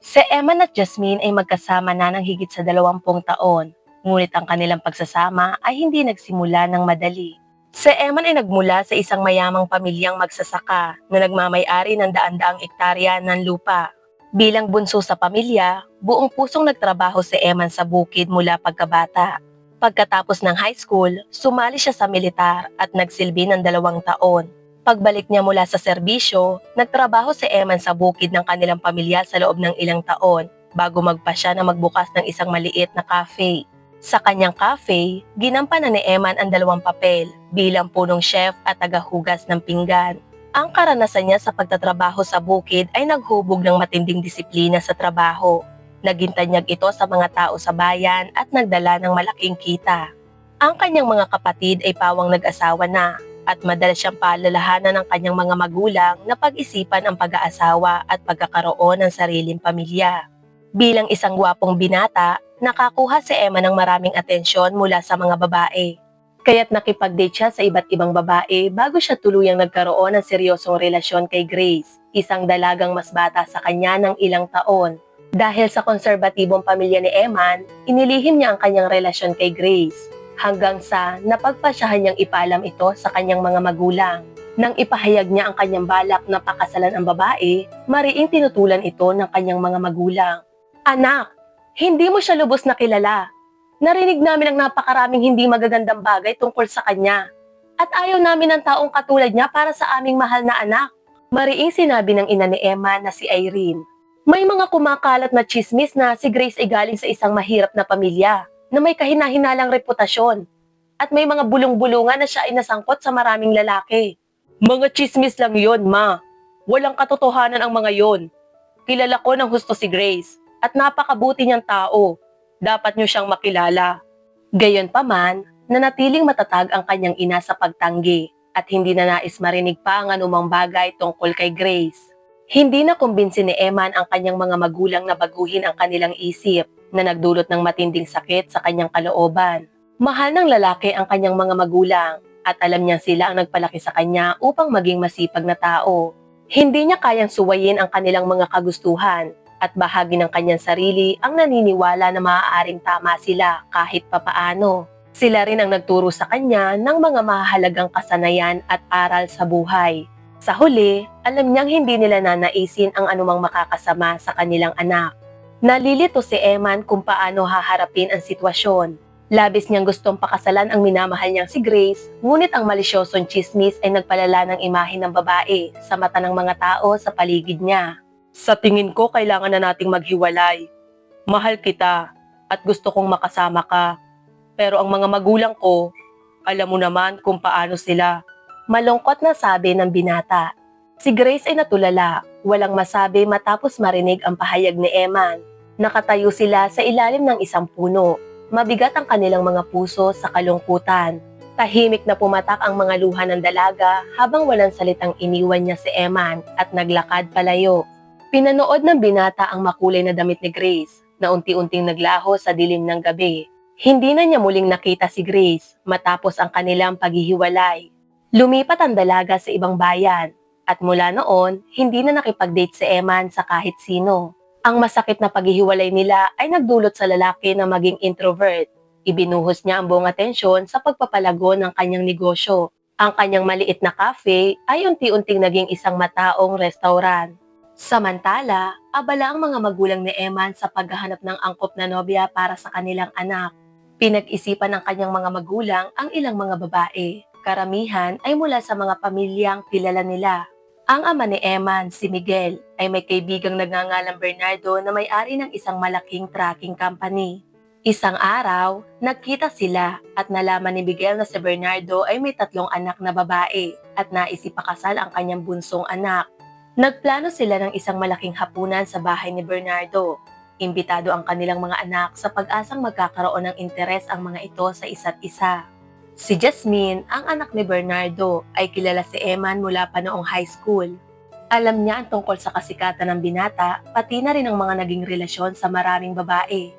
Si Eman at Jasmine ay magkasama na ng higit sa 20 taon, ngunit ang kanilang pagsasama ay hindi nagsimula ng madali. Si Eman ay nagmula sa isang mayamang pamilyang magsasaka na nagmamay-ari ng daan-daang ektarya ng lupa. Bilang bunso sa pamilya, buong pusong nagtrabaho si Eman sa bukid mula pagkabata. Pagkatapos ng high school, sumali siya sa militar at nagsilbi ng 2 taon. Pagbalik niya mula sa serbisyo, nagtrabaho si Eman sa bukid ng kanilang pamilya sa loob ng ilang taon bago magpasya na magbukas ng isang maliit na cafe. Sa kanyang cafe, ginampanan ni Eman ang 2 papel bilang punong chef at tagahugas ng pinggan. Ang karanasan niya sa pagtatrabaho sa bukid ay naghubog ng matinding disiplina sa trabaho. Naging tanyag ito sa mga tao sa bayan at nagdala ng malaking kita. Ang kanyang mga kapatid ay pawang nag-asawa na at madalas siyang paalalahanan ng kanyang mga magulang na pag-isipan ang pag-aasawa at pagkakaroon ng sariling pamilya. Bilang isang gwapong binata, nakakuha si Emma ng maraming atensyon mula sa mga babae. Kaya't nakipag-date siya sa iba't ibang babae bago siya tuluyang nagkaroon ng seryosong relasyon kay Grace, isang dalagang mas bata sa kanya ng ilang taon. Dahil sa konserbatibong pamilya ni Eman, inilihim niya ang kanyang relasyon kay Grace, hanggang sa napagpasyahan niyang ipaalam ito sa kanyang mga magulang. Nang ipahayag niya ang kanyang balak na pakasalan ang babae, mariing tinutulan ito ng kanyang mga magulang. "Anak, hindi mo siya lubos na kilala. Narinig namin ang napakaraming hindi magagandang bagay tungkol sa kanya. At ayaw namin ng taong katulad niya para sa aming mahal na anak." Mariing sinabi ng ina ni Emma na si Irene. May mga kumakalat na tsismis na si Grace ay galing sa isang mahirap na pamilya na may kahina-hinalang reputasyon at may mga bulong-bulungan na siya ay nasangkot sa maraming lalaki. "Mga tsismis lang yon, ma. Walang katotohanan ang mga yon. Kilala ko ng husto si Grace at napakabuti niyang tao. Dapat niyo siyang makilala." Gayunpaman, nanatiling matatag ang kanyang ina sa pagtanggi at hindi na nais marinig pa ang anumang bagay tungkol kay Grace. Hindi na kumbinsi ni Eman ang kanyang mga magulang na baguhin ang kanilang isip na nagdulot ng matinding sakit sa kanyang kalooban. Mahal ng lalaki ang kanyang mga magulang at alam niyang sila ang nagpalaki sa kanya upang maging masipag na tao. Hindi niya kayang suwayin ang kanilang mga kagustuhan at bahagi ng kanyang sarili ang naniniwala na maaaring tama sila kahit papaano. Sila rin ang nagturo sa kanya ng mga mahalagang kasanayan at aral sa buhay. Sa huli, alam niyang hindi nila nanaisin ang anumang makakasama sa kanilang anak. Nalilito si Eman kung paano haharapin ang sitwasyon. Labis niyang gustong pakasalan ang minamahal niyang si Grace, ngunit ang malisyosong tsismis ay nagpalala ng imahe ng babae sa mata ng mga tao sa paligid niya. "Sa tingin ko, kailangan na nating maghiwalay. Mahal kita at gusto kong makasama ka. Pero ang mga magulang ko, alam mo naman kung paano sila." Malungkot na sabi ng binata. Si Grace ay natulala, walang masabi matapos marinig ang pahayag ni Eman. Nakatayo sila sa ilalim ng isang puno. Mabigat ang kanilang mga puso sa kalungkutan. Tahimik na pumatak ang mga luha ng dalaga habang walang salitang iniwan niya si Eman at naglakad palayo. Pinanood ng binata ang makulay na damit ni Grace na unti-unting naglaho sa dilim ng gabi. Hindi na niya muling nakita si Grace matapos ang kanilang paghihiwalay. Lumipat ang dalaga sa ibang bayan at mula noon, hindi na nakipag-date si Eman sa kahit sino. Ang masakit na paghihiwalay nila ay nagdulot sa lalaki na maging introvert. Ibinuhos niya ang buong atensyon sa pagpapalago ng kanyang negosyo. Ang kanyang maliit na cafe ay unti-unting naging isang mataong restaurant. Samantala, abala ang mga magulang ni Eman sa paghahanap ng angkop na nobya para sa kanilang anak. Pinag-isipan ng kanyang mga magulang ang ilang mga babae. Karamihan ay mula sa mga pamilyang kilala nila. Ang ama ni Eman, si Miguel, ay may kaibigang nagngangalang Bernardo na may-ari ng isang malaking trucking company. Isang araw, nagkita sila at nalaman ni Miguel na si Bernardo ay may 3 anak na babae at nais ipakasal ang kanyang bunsong anak. Nagplano sila ng isang malaking hapunan sa bahay ni Bernardo. Imbitado ang kanilang mga anak sa pag-asang magkakaroon ng interes ang mga ito sa isa't isa. Si Jasmine, ang anak ni Bernardo, ay kilala si Eman mula pa noong high school. Alam niya ang tungkol sa kasikatan ng binata, pati na rin ang mga naging relasyon sa maraming babae.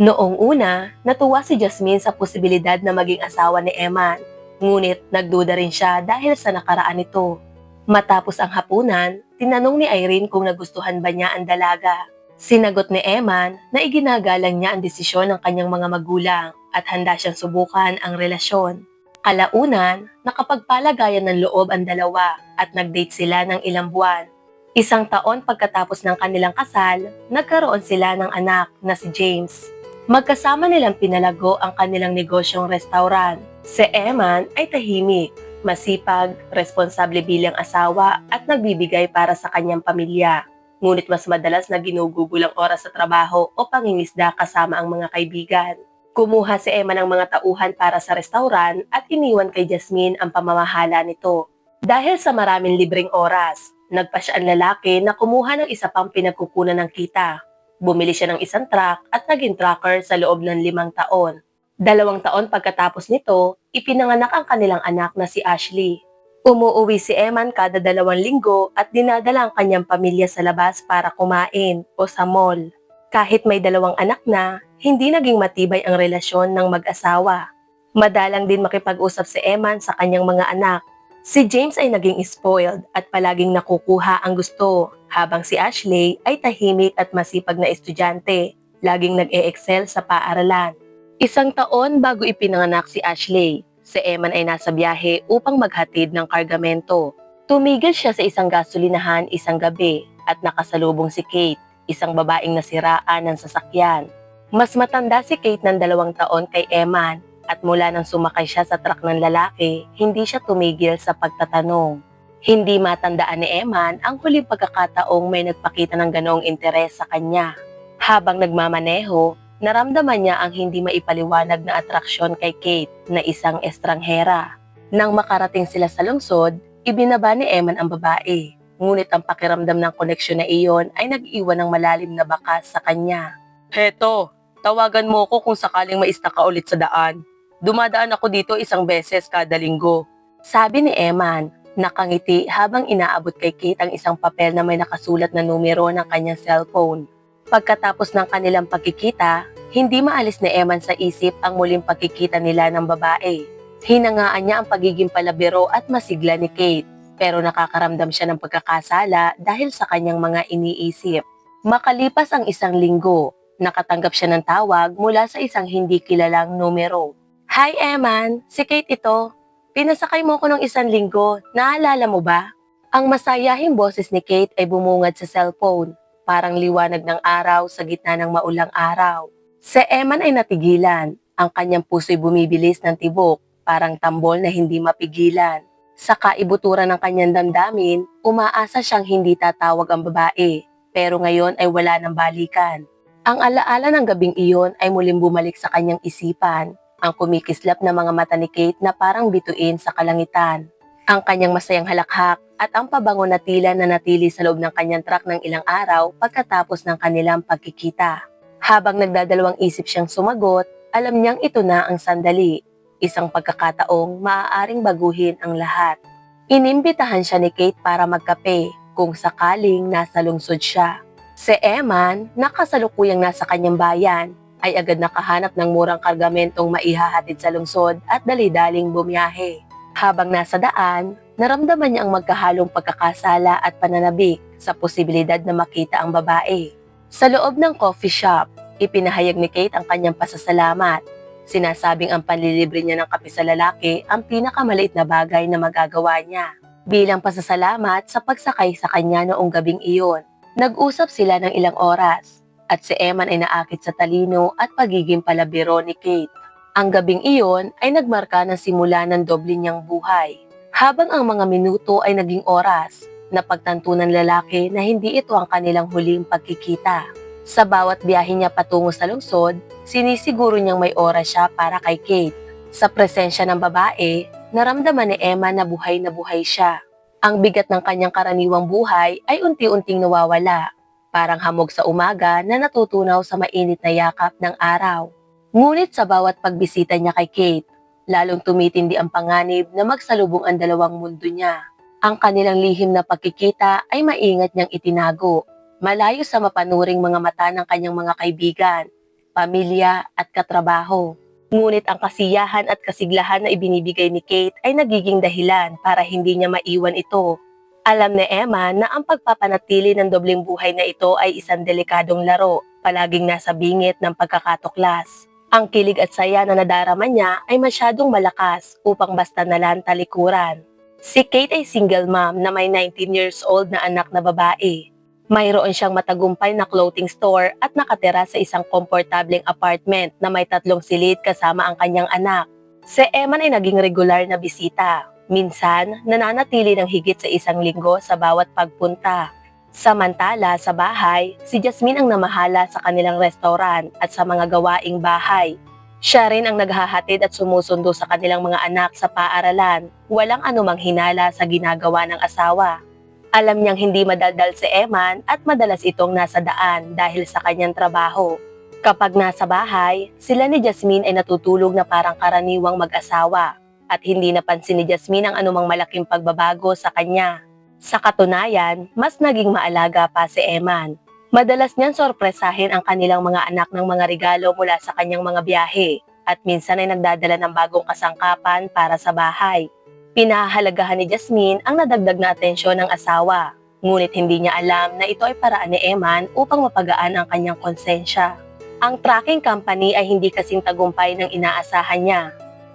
Noong una, natuwa si Jasmine sa posibilidad na maging asawa ni Eman, ngunit nagduda rin siya dahil sa nakaraan nito. Matapos ang hapunan, tinanong ni Irene kung nagustuhan ba niya ang dalaga. Sinagot ni Eman na iginagalang niya ang desisyon ng kanyang mga magulang at handa siyang subukan ang relasyon. Kalaunan, nakapagpalagayan ng loob ang dalawa at nag-date sila ng ilang buwan. Isang taon pagkatapos ng kanilang kasal, nagkaroon sila ng anak na si James. Magkasama nilang pinalago ang kanilang negosyong restaurant. Si Eman ay tahimik, masipag, responsable bilang asawa at nagbibigay para sa kanyang pamilya. Ngunit mas madalas na ginugugol ang oras sa trabaho o pangingisda kasama ang mga kaibigan. Kumuha si Emma ng mga tauhan para sa restaurant at iniwan kay Jasmine ang pamamahala nito. Dahil sa maraming libreng oras, nagpa siya ang lalaki na kumuha ng isa pang pinagkukunan ng kita. Bumili siya ng isang truck at naging trucker sa loob ng 5 taon. 2 taon pagkatapos nito, ipinanganak ang kanilang anak na si Ashley. Umuuwi si Eman kada 2 linggo at dinadala ang kanyang pamilya sa labas para kumain o sa mall. Kahit may 2 anak na, hindi naging matibay ang relasyon ng mag-asawa. Madalang din makipag-usap si Eman sa kanyang mga anak. Si James ay naging spoiled at palaging nakukuha ang gusto, habang si Ashley ay tahimik at masipag na estudyante, laging nag-e-excel sa paaralan. 1 taon bago ipinanganak si Ashley, si Eman ay nasa biyahe upang maghatid ng kargamento. Tumigil siya sa isang gasolinahan isang gabi at nakasalubong si Kate, isang babaeng nasiraan ng sasakyan. Mas matanda si Kate ng 2 taon kay Eman at mula nang sumakay siya sa truck ng lalaki, hindi siya tumigil sa pagtatanong. Hindi matandaan ni Eman ang huling pagkakataong may nagpakita ng ganoong interes sa kanya. Habang nagmamaneho, naramdaman niya ang hindi maipaliwanag na atraksyon kay Kate na isang estranghera. Nang makarating sila sa lungsod, ibinaba ni Eman ang babae. Ngunit ang pakiramdam ng koneksyon na iyon ay nag-iwan ng malalim na bakas sa kanya. Heto, tawagan mo ko kung sakaling maista ka ulit sa daan. Dumadaan ako dito 1 beses kada linggo. Sabi ni Eman, nakangiti habang inaabot kay Kate ang isang papel na may nakasulat na numero ng kanyang cellphone. Pagkatapos ng kanilang pagkikita, hindi maalis ni Eman sa isip ang muling pagkikita nila ng babae. Hinangaan niya ang pagiging palabiro at masigla ni Kate, pero nakakaramdam siya ng pagkakasala dahil sa kanyang mga iniisip. Makalipas ang 1 linggo, nakatanggap siya ng tawag mula sa isang hindi kilalang numero. Hi Eman, si Kate ito. Pinasakay mo ko ng 1 linggo, naalala mo ba? Ang masayahing boses ni Kate ay bumungad sa cellphone. Parang liwanag ng araw sa gitna ng maulang araw. Si Eman ay natigilan. Ang kanyang puso'y bumibilis ng tibok, parang tambol na hindi mapigilan. Sa kaibuturan ng kanyang damdamin, umaasa siyang hindi tatawag ang babae, pero ngayon ay wala ng balikan. Ang alaala ng gabing iyon ay muling bumalik sa kanyang isipan, ang kumikislap na mga mata ni Kate na parang bituin sa kalangitan. Ang kanyang masayang halakhak at ang pabango na tila na natili sa loob ng kanyang truck ng ilang araw pagkatapos ng kanilang pagkikita. Habang nagdadalawang isip siyang sumagot, alam niyang ito na ang sandali, isang pagkakataong maaaring baguhin ang lahat. Inimbitahan siya ni Kate para magkape kung sakaling nasa lungsod siya. Si Eman, nakasalukuyang nasa kanyang bayan, ay agad nakahanap ng murang kargamentong maihahatid sa lungsod at dali-daling bumiyahe. Habang nasa daan, naramdaman niya ang magkahalong pagkakasala at pananabik sa posibilidad na makita ang babae. Sa loob ng coffee shop, ipinahayag ni Kate ang kanyang pasasalamat. Sinasabing ang panlilibre niya ng kape sa lalaki ang pinakamaliit na bagay na magagawa niya. Bilang pasasalamat sa pagsakay sa kanya noong gabing iyon, nag-usap sila ng ilang oras at si Eman ay naakit sa talino at pagiging palabiro ni Kate. Ang gabing iyon ay nagmarka ng simula ng doble niyang buhay. Habang ang mga minuto ay naging oras, napagtanto ng lalaki na hindi ito ang kanilang huling pagkikita. Sa bawat biyahe niya patungo sa lungsod, sinisiguro niyang may oras siya para kay Kate. Sa presensya ng babae, naramdaman ni Emma na buhay siya. Ang bigat ng kanyang karaniwang buhay ay unti-unting nawawala, parang hamog sa umaga na natutunaw sa mainit na yakap ng araw. Ngunit sa bawat pagbisita niya kay Kate, lalong tumitindi ang panganib na magsalubong ang dalawang mundo niya. Ang kanilang lihim na pagkikita ay maingat niyang itinago, malayo sa mapanuring mga mata ng kanyang mga kaibigan, pamilya at katrabaho. Ngunit ang kasiyahan at kasiglahan na ibinibigay ni Kate ay nagiging dahilan para hindi niya maiwan ito. Alam ni Emma na ang pagpapanatili ng dobleng buhay na ito ay isang delikadong laro, palaging nasa bingit ng pagkakatuklas. Ang kilig at saya na nadarama niya ay masyadong malakas upang basta nalang talikuran. Si Kate ay single mom na may 19 years old na anak na babae. Mayroon siyang matagumpay na clothing store at nakatira sa isang komportableng apartment na may 3 silid kasama ang kanyang anak. Si Emma ay naging regular na bisita. Minsan, nananatili ng higit sa 1 linggo sa bawat pagpunta. Samantala, sa bahay, si Jasmine ang namahala sa kanilang restaurant at sa mga gawaing bahay. Siya rin ang naghahatid at sumusundo sa kanilang mga anak sa paaralan, walang anumang hinala sa ginagawa ng asawa. Alam niyang hindi madaldal si Eman at madalas itong nasa daan dahil sa kanyang trabaho. Kapag nasa bahay, sila ni Jasmine ay natutulog na parang karaniwang mag-asawa at hindi napansin ni Jasmine ang anumang malaking pagbabago sa kanya. Sa katunayan, mas naging maalaga pa si Eman. Madalas niyang sorpresahin ang kanilang mga anak ng mga regalo mula sa kanyang mga biyahe at minsan ay nagdadala ng bagong kasangkapan para sa bahay. Pinahahalagahan ni Jasmine ang nadagdag na atensyon ng asawa, ngunit hindi niya alam na ito ay paraan ni Eman upang mapagaan ang kanyang konsensya. Ang trucking company ay hindi kasing tagumpay ng inaasahan niya.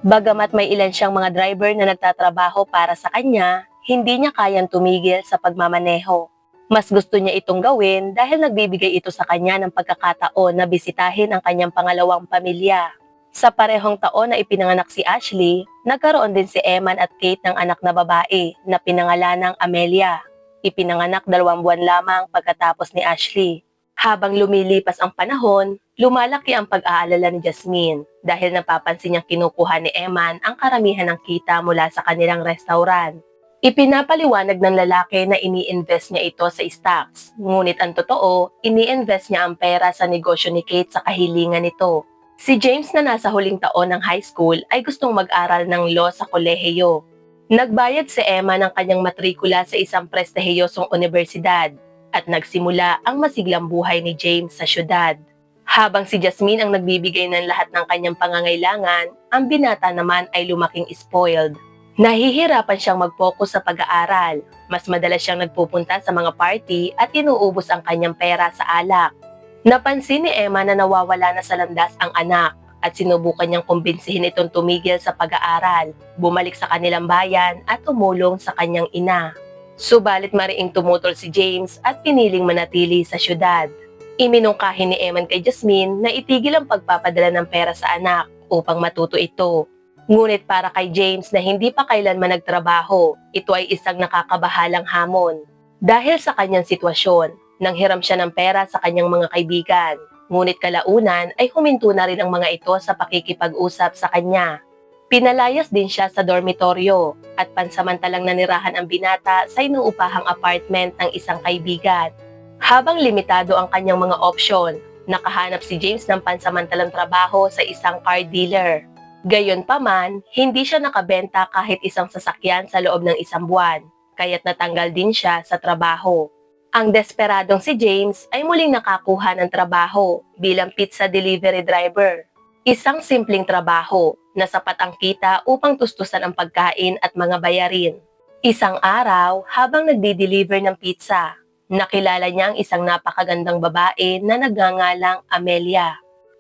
Bagamat may ilan siyang mga driver na nagtatrabaho para sa kanya, hindi niya kayang tumigil sa pagmamaneho. Mas gusto niya itong gawin dahil nagbibigay ito sa kanya ng pagkakataon na bisitahin ang kanyang pangalawang pamilya. Sa parehong taon na ipinanganak si Ashley, nagkaroon din si Eman at Kate ng anak na babae na pinangalanang Amelia. Ipinanganak 2 buwan lamang pagkatapos ni Ashley. Habang lumilipas ang panahon, lumalaki ang pag-aalala ni Jasmine dahil napapansin niyang kinukuha ni Eman ang karamihan ng kita mula sa kanilang restaurant. Ipinapaliwanag ng lalaki na ini-invest niya ito sa stocks, ngunit ang totoo, ini-invest niya ang pera sa negosyo ni Kate sa kahilingan nito. Si James na nasa huling taon ng high school ay gustong mag-aral ng law sa kolehiyo. Nagbayad si Emma ng kanyang matrikula sa isang prestihiyosong universidad at nagsimula ang masiglang buhay ni James sa syudad. Habang si Jasmine ang nagbibigay ng lahat ng kanyang pangangailangan, ang binata naman ay lumaking spoiled. Nahihirapan siyang mag-focus sa pag-aaral. Mas madalas siyang nagpupunta sa mga party at inuubos ang kanyang pera sa alak. Napansin ni Emma na nawawala na sa landas ang anak at sinubukan niyang kumbinsihin itong tumigil sa pag-aaral, bumalik sa kanilang bayan at tumulong sa kanyang ina. Subalit mariing tumutol si James at piniling manatili sa syudad. Iminungkahi ni Eman kay Jasmine na itigil ang pagpapadala ng pera sa anak upang matuto ito. Ngunit para kay James na hindi pa kailanman nagtrabaho, ito ay isang nakakabahalang hamon. Dahil sa kanyang sitwasyon, nanghiram siya ng pera sa kanyang mga kaibigan. Ngunit kalaunan ay huminto na rin ang mga ito sa pakikipag-usap sa kanya. Pinalayas din siya sa dormitoryo at pansamantalang nanirahan ang binata sa inuupahang apartment ng isang kaibigan. Habang limitado ang kanyang mga opsyon, nakahanap si James ng pansamantalang trabaho sa isang car dealer. Gayunpaman, hindi siya nakabenta kahit isang sasakyan sa loob ng 1 buwan, kaya't natanggal din siya sa trabaho. Ang desperadong si James ay muling nakakuha ng trabaho bilang pizza delivery driver. Isang simpleng trabaho na sapat ang kita upang tustusan ang pagkain at mga bayarin. Isang araw, habang nagdi-deliver ng pizza, nakilala niya ang isang napakagandang babae na nagngangalang Amelia.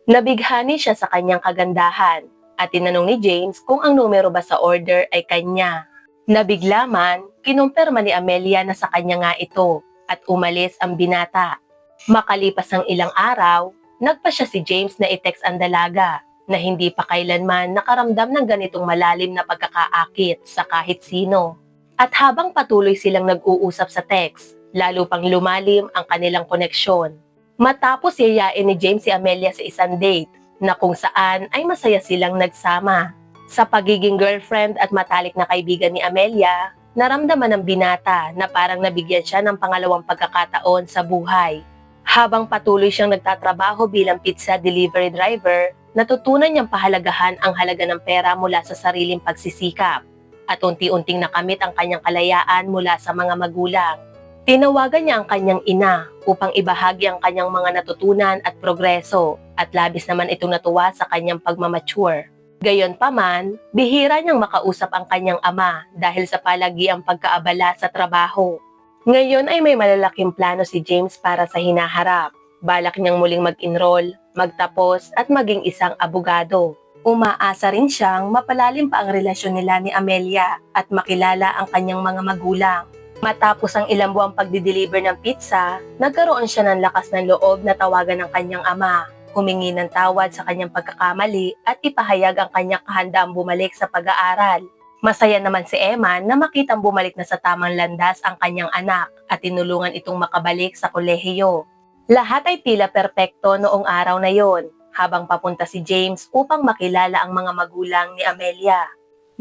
Nabighani siya sa kanyang kagandahan at tinanong ni James kung ang numero ba sa order ay kanya. Nabigla man, kinumpirma ni Amelia na sa kanya nga ito at umalis ang binata. Makalipas ang ilang araw, nagpasya si James na i-text ang dalaga na hindi pa kailanman nakaramdam ng ganitong malalim na pagkakaakit sa kahit sino. At habang patuloy silang nag-uusap sa text, lalo pang lumalim ang kanilang koneksyon. Matapos yayain ni James si Amelia sa isang date na kung saan ay masaya silang nagsama. Sa pagiging girlfriend at matalik na kaibigan ni Amelia, naramdaman ng binata na parang nabigyan siya ng pangalawang pagkakataon sa buhay. Habang patuloy siyang nagtatrabaho bilang pizza delivery driver, natutunan niyang pahalagahan ang halaga ng pera mula sa sariling pagsisikap at unti-unting nakamit ang kanyang kalayaan mula sa mga magulang. Tinawagan niya ang kanyang ina upang ibahagi ang kanyang mga natutunan at progreso at labis naman itong natuwa sa kanyang pagmamature. Gayunpaman, bihira niyang makausap ang kanyang ama dahil sa palagiang pagkaabala sa trabaho. Ngayon ay may malalaking plano si James para sa hinaharap. Balak niyang muling mag-enroll, magtapos at maging isang abogado. Umaasa rin siyang mapalalim pa ang relasyon nila ni Amelia at makilala ang kanyang mga magulang. Matapos ang ilang buwang pagdi-deliver ng pizza, nagkaroon siya ng lakas ng loob na tawagan ng kanyang ama, humingi ng tawad sa kanyang pagkakamali at ipahayag ang kanyang kahandaang bumalik sa pag-aaral. Masaya naman si Eman na makitang bumalik na sa tamang landas ang kanyang anak at tinulungan itong makabalik sa kolehiyo. Lahat ay tila perpekto noong araw na yon, habang papunta si James upang makilala ang mga magulang ni Amelia.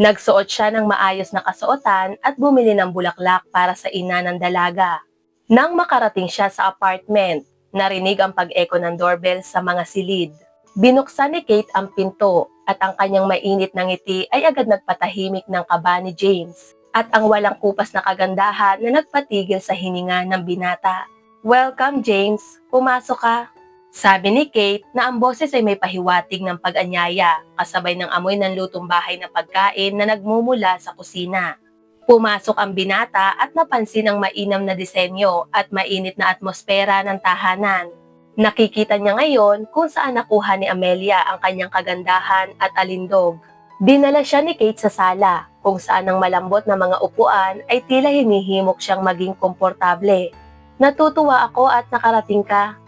Nagsuot siya ng maayos na kasuotan at bumili ng bulaklak para sa ina ng dalaga. Nang makarating siya sa apartment, narinig ang pag-echo ng doorbell sa mga silid. Binuksan ni Kate ang pinto at ang kanyang mainit na ngiti ay agad nagpatahimik ng kaba ni James at ang walang kupas na kagandahan na nagpatigil sa hininga ng binata. "Welcome, James. Pumasok ka." Sabi ni Kate na ang boses ay may pahiwatig ng pag-anyaya kasabay ng amoy ng lutong bahay na pagkain na nagmumula sa kusina. Pumasok ang binata at napansin ang mainam na disenyo at mainit na atmosfera ng tahanan. Nakikita niya ngayon kung saan nakuha ni Amelia ang kanyang kagandahan at alindog. Dinala siya ni Kate sa sala, kung saan ang malambot na mga upuan ay tila hinihimok siyang maging komportable. "Natutuwa ako at nakarating ka."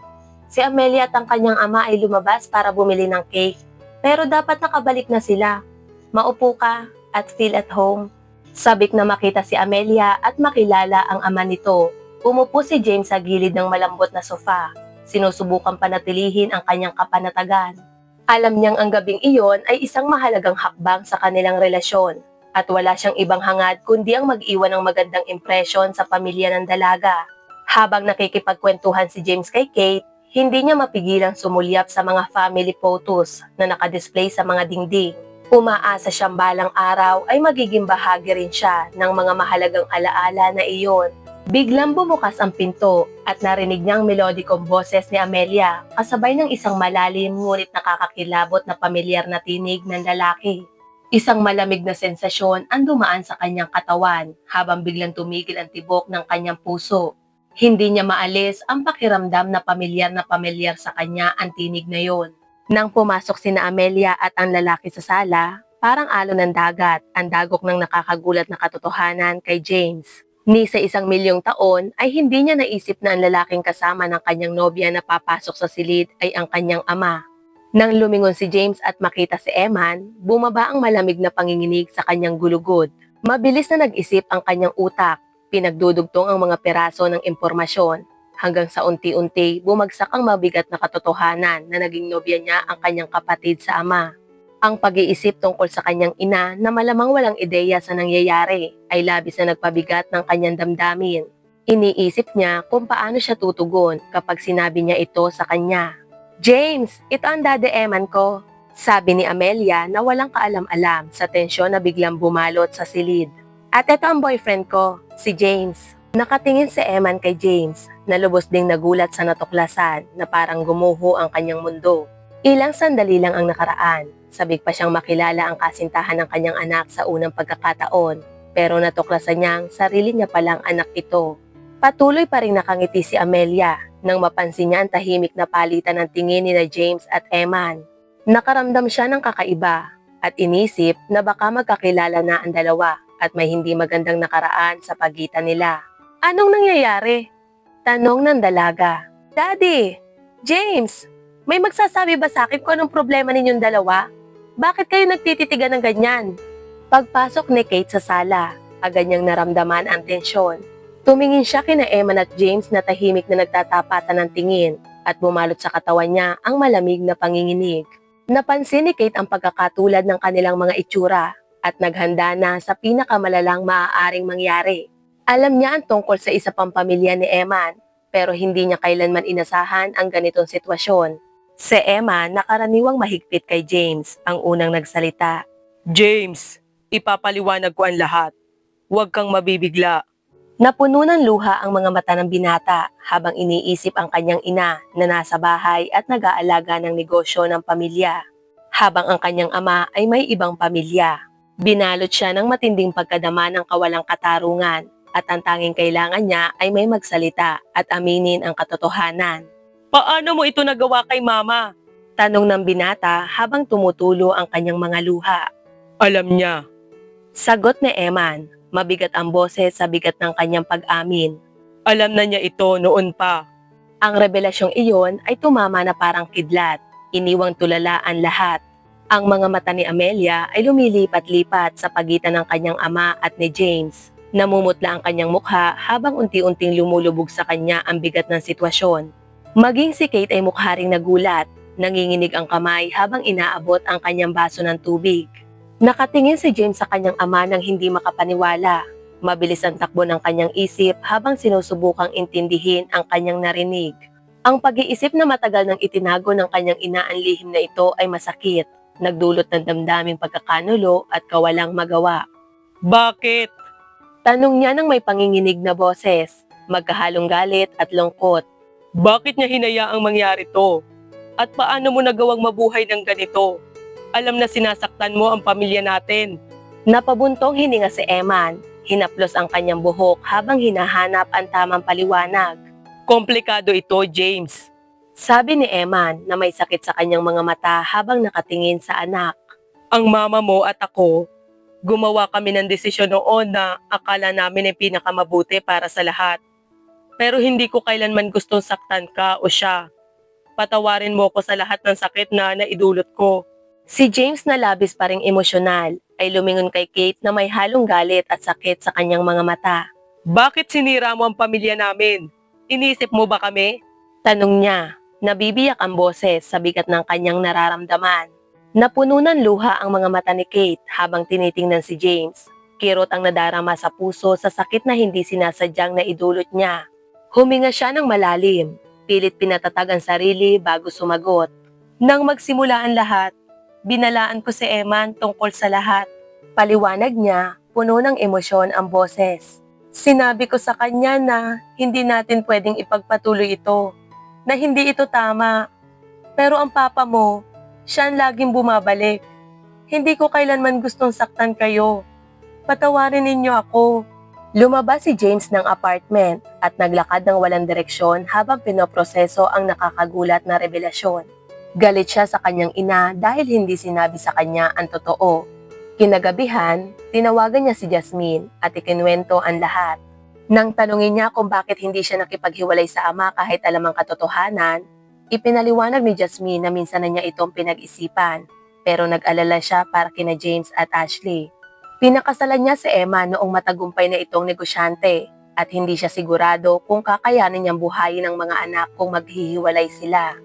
Si Amelia at ang kanyang ama ay lumabas para bumili ng cake, pero dapat nakabalik na sila. "Maupo ka at feel at home." Sabik na makita si Amelia at makilala ang ama nito. Umupo si James sa gilid ng malambot na sofa. Sinusubukan panatilihin ang kanyang kapanatagan. Alam niyang ang gabing iyon ay isang mahalagang hakbang sa kanilang relasyon at wala siyang ibang hangad kundi ang mag-iwan ng magandang impresyon sa pamilya ng dalaga. Habang nakikipagkwentuhan si James kay Kate, hindi niya mapigilang sumulyap sa mga family photos na nakadisplay sa mga dingding. Umaasa siyang balang araw ay magiging bahagi rin siya ng mga mahalagang alaala na iyon. Biglang bumukas ang pinto at narinig niyang melodikong boses ni Amelia kasabay ng isang malalim ngunit nakakakilabot na pamilyar na tinig ng lalaki. Isang malamig na sensasyon ang dumaan sa kanyang katawan habang biglang tumigil ang tibok ng kanyang puso. Hindi niya maalis ang pakiramdam na pamilyar sa kanya ang tinig na yon. Nang pumasok sina Amelia at ang lalaki sa sala, parang alon ng dagat ang dagok ng nakakagulat na katotohanan kay James. Ni sa 1,000,000 taon ay hindi niya naisip na ang lalaking kasama ng kanyang nobya na papasok sa silid ay ang kanyang ama. Nang lumingon si James at makita si Eman, bumaba ang malamig na panginginig sa kanyang gulugod. Mabilis na nag-isip ang kanyang utak, pinagdudugtong ang mga peraso ng impormasyon, hanggang sa unti-unti bumagsak ang mabigat na katotohanan na naging nobya niya ang kanyang kapatid sa ama. Ang pag-iisip tungkol sa kanyang ina na malamang walang ideya sa nangyayari ay labis na nagpabigat ng kanyang damdamin. Iniisip niya kung paano siya tutugon kapag sinabi niya ito sa kanya. "James, ito ang Daddy Eman ko," sabi ni Amelia na walang kaalam-alam sa tensyon na biglang bumalot sa silid. "At ito ang boyfriend ko, si James." Nakatingin si Eman kay James na lubos ding nagulat sa natuklasan na parang gumuho ang kanyang mundo. Ilang sandali lang ang nakaraan. Sabik pa siyang makilala ang kasintahan ng kanyang anak sa unang pagkakataon, pero natuklasan niyang sarili niya palang anak ito. Patuloy pa rin nakangiti si Amelia nang mapansin niya ang tahimik na palitan ng tingin ni James at Eman. Nakaramdam siya ng kakaiba at inisip na baka magkakilala na ang dalawa at may hindi magandang nakaraan sa pagitan nila. "Anong nangyayari?" tanong ng dalaga. "Daddy! James! May magsasabi ba sa akin kung anong problema ninyong dalawa? Bakit kayo nagtititigan ng ganyan?" Pagpasok ni Kate sa sala, agad niyang naramdaman ang tensyon. Tumingin siya kina Eman at James na tahimik na nagtatapatan ng tingin at bumalot sa katawan niya ang malamig na panginginig. Napansin ni Kate ang pagkakatulad ng kanilang mga itsura at naghanda na sa pinakamalalang maaaring mangyari. Alam niya ang tungkol sa isa pang pamilya ni Eman, pero hindi niya kailanman inasahan ang ganitong sitwasyon. Si Eman nakaraniwang mahigpit kay James ang unang nagsalita. "James, ipapaliwanag ko ang lahat. Huwag kang mabibigla." Napuno ng luha ang mga mata ng binata habang iniisip ang kanyang ina na nasa bahay at nag-aalaga ng negosyo ng pamilya. habang ang kanyang ama ay may ibang pamilya. Binalot siya ng matinding pagkadama ng kawalang katarungan at ang tanging kailangan niya ay may magsalita at aminin ang katotohanan. Paano mo ito nagawa kay mama? Tanong ng binata habang tumutulo ang kanyang mga luha. Alam niya. Sagot ni Eman, mabigat ang boses sa bigat ng kanyang pag-amin. Alam na niya ito noon pa. Ang revelasyong iyon ay tumama na parang kidlat, iniwang tulala ang lahat. Ang mga mata ni Amelia ay lumilipat-lipat sa pagitan ng kanyang ama at ni James. Namumutla ang kanyang mukha habang unti-unting lumulubog sa kanya ang bigat ng sitwasyon. Maging si Kate ay mukha ring nagulat, nanginginig ang kamay habang inaabot ang kanyang baso ng tubig. Nakatingin si James sa kanyang ama nang hindi makapaniwala. Mabilis ang takbo ng kanyang isip habang sinusubukang intindihin ang kanyang narinig. Ang pag-iisip na matagal nang itinago ng kanyang ina ang lihim na ito ay masakit, nagdulot ng damdaming pagkakanulo at kawalang magawa. Bakit? Tanong niya ng may panginginig na boses, magkahalong galit at lungkot. Bakit niya hinayaang mangyari to? At paano mo nagawang mabuhay ng ganito? Alam na sinasaktan mo ang pamilya natin. Napabuntong hininga si Eman. Hinaplos ang kanyang buhok habang hinahanap ang tamang paliwanag. Komplikado ito, James. Sabi ni Eman na may sakit sa kanyang mga mata habang nakatingin sa anak. Ang mama mo at ako, gumawa kami ng desisyon noon na akala namin ay pinakamabuti para sa lahat. Pero hindi ko kailanman gustong saktan ka o siya. Patawarin mo ko sa lahat ng sakit na naidulot ko. Si James na labis pa ring emosyonal ay lumingon kay Kate na may halong galit at sakit sa kanyang mga mata. Bakit sinira mo ang pamilya namin? Inisip mo ba kami? Tanong niya. Nabibiyak ang boses sa bigat ng kanyang nararamdaman. Napuno ng luha ang mga mata ni Kate habang tinitingnan si James. Kirot ang nadarama sa puso sa sakit na hindi sinasadyang naidulot niya. Huminga siya ng malalim, pilit pinatatag ang sarili bago sumagot. Nang magsimula ang lahat, binalaan ko si Eman tungkol sa lahat. Paliwanag niya, puno ng emosyon ang boses. Sinabi ko sa kanya na hindi natin pwedeng ipagpatuloy ito, na hindi ito tama. Pero ang papa mo, siya ang laging bumabalik. Hindi ko kailanman gustong saktan kayo. Patawarin ninyo ako. Lumabas si James ng apartment at naglakad ng walang direksyon habang pinoproseso ang nakakagulat na revelasyon. Galit siya sa kanyang ina dahil hindi sinabi sa kanya ang totoo. Kinagabihan, tinawagan niya si Jasmine at ikinuwento ang lahat. Nang tanungin niya kung bakit hindi siya nakipaghiwalay sa ama kahit alam ang katotohanan, ipinaliwanag ni Jasmine na minsan na niya itong pinag-isipan, pero nag-alala siya para kina James at Ashley. Pinakasalan niya si Emma noong matagumpay na itong negosyante at hindi siya sigurado kung kakayanin niyang buhayin ang mga anak kung maghihiwalay sila.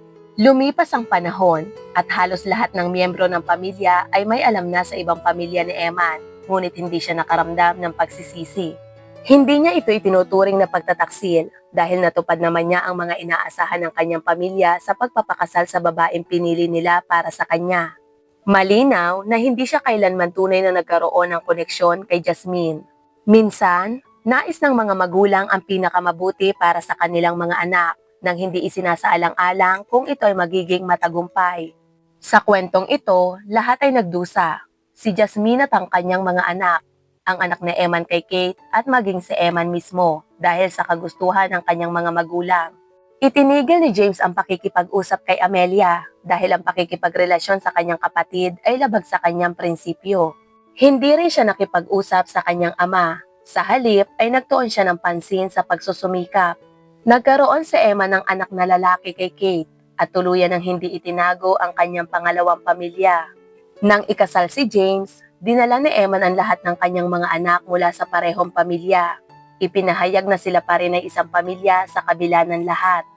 Lumipas ang panahon at halos lahat ng miyembro ng pamilya ay may alam na sa ibang pamilya ni Eman, ngunit hindi siya nakaramdam ng pagsisisi. Hindi niya ito itinuturing na pagtataksil dahil natupad naman niya ang mga inaasahan ng kanyang pamilya sa pagpapakasal sa babaeng pinili nila para sa kanya. Malinaw na hindi siya kailanman tunay na nagkaroon ng koneksyon kay Jasmine. Minsan, nais ng mga magulang ang pinakamabuti para sa kanilang mga anak nang hindi isinasaalang-alang kung ito ay magiging matagumpay. Sa kwentong ito, lahat ay nagdusa. Si Jasmine at ang kanyang mga anak, ang anak ni Eman kay Kate at maging si Eman mismo dahil sa kagustuhan ng kanyang mga magulang. Itinigil ni James ang pakikipag-usap kay Amelia dahil ang pakikipagrelasyon sa kanyang kapatid ay labag sa kanyang prinsipyo. Hindi rin siya nakipag-usap sa kanyang ama. Sa halip ay nagtuon siya ng pansin sa pagsusumikap. Nagkaroon si Emma ng anak na lalaki kay Kate at tuluyan ng hindi itinago ang kanyang pangalawang pamilya. Nang ikasal si James, dinala ni Emma ang lahat ng kanyang mga anak mula sa parehong pamilya. Ipinahayag na sila pa rin ay isang pamilya sa kabila ng lahat.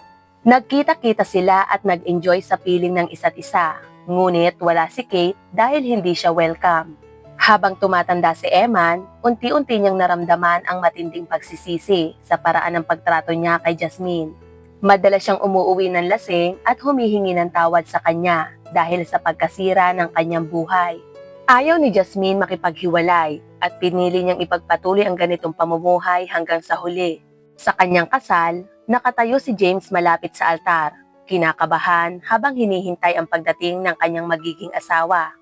Nagkita-kita sila at nag-enjoy sa piling ng isa't isa. Ngunit wala si Kate dahil hindi siya welcome. Habang tumatanda si Eman, unti-unti niyang naramdaman ang matinding pagsisisi sa paraan ng pagtrato niya kay Jasmine. Madalas siyang umuuwi ng lasing at humihingi ng tawad sa kanya dahil sa pagkasira ng kanyang buhay. Ayaw ni Jasmine makipaghiwalay at pinili niyang ipagpatuloy ang ganitong pamumuhay hanggang sa huli. Sa kanyang kasal, nakatayo si James malapit sa altar. kinakabahan habang hinihintay ang pagdating ng kanyang magiging asawa.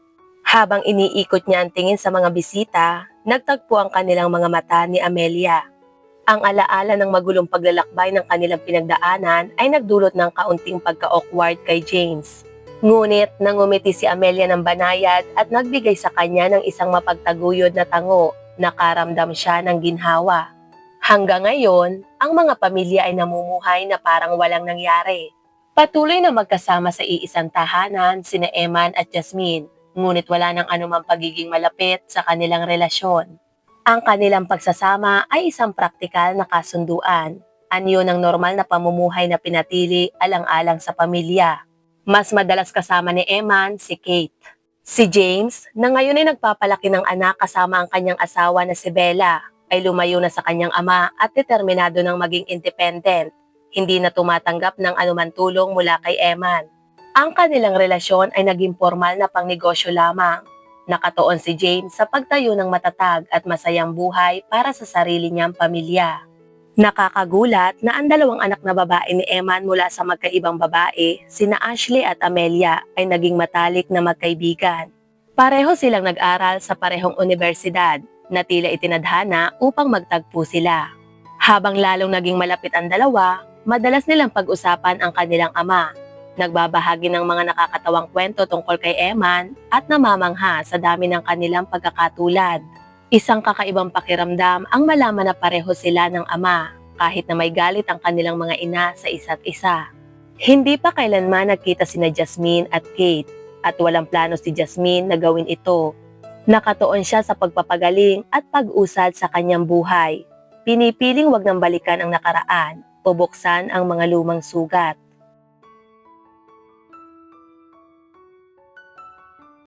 Habang iniikot niya ang tingin sa mga bisita, nagtagpo ang kanilang mga mata ni Amelia. Ang alaala ng magulong paglalakbay ng kanilang pinagdaanan ay nagdulot ng kaunting pagka-awkward kay James. Ngunit nangumiti si Amelia ng banayad at nagbigay sa kanya ng isang mapagtaguyod na tango. Nakaramdam siya ng ginhawa. Hanggang ngayon, ang mga pamilya ay namumuhay na parang walang nangyari. Patuloy na magkasama sa iisang tahanan sina Eman at Jasmine, ngunit wala nang anumang pagiging malapit sa kanilang relasyon. Ang kanilang pagsasama ay isang praktikal na kasunduan. Anyo ng normal na pamumuhay na pinatili alang-alang sa pamilya. Mas madalas kasama ni Eman si Kate. Si James, na ngayon ay nagpapalaki ng anak kasama ang kanyang asawa na si Bella, ay lumayo na sa kanyang ama at determinado ng maging independent. Hindi na tumatanggap ng anuman tulong mula kay Eman. Ang kanilang relasyon ay naging formal na pangnegosyo lamang. Nakatuon si James sa pagtayo ng matatag at masayang buhay para sa sarili niyang pamilya. Nakakagulat na ang dalawang anak na babae ni Eman mula sa magkaibang babae, sina Ashley at Amelia, ay naging matalik na magkaibigan. Pareho silang nag-aral sa parehong universidad na tila itinadhana upang magtagpo sila. Habang lalong naging malapit ang dalawa, madalas nilang pag-usapan ang kanilang ama. Nagbabahagi ng mga nakakatawang kwento tungkol kay Eman at namamangha sa dami ng kanilang pagkakatulad. Isang kakaibang pakiramdam ang malaman na pareho sila ng ama kahit na may galit ang kanilang mga ina sa isa't isa. Hindi pa kailanman nagkita sina Jasmine at Kate at walang plano si Jasmine na gawin ito. Nakatuon siya sa pagpapagaling at pag-usad sa kanyang buhay. Pinipiling wag nang balikan ang nakaraan o buksan ang mga lumang sugat.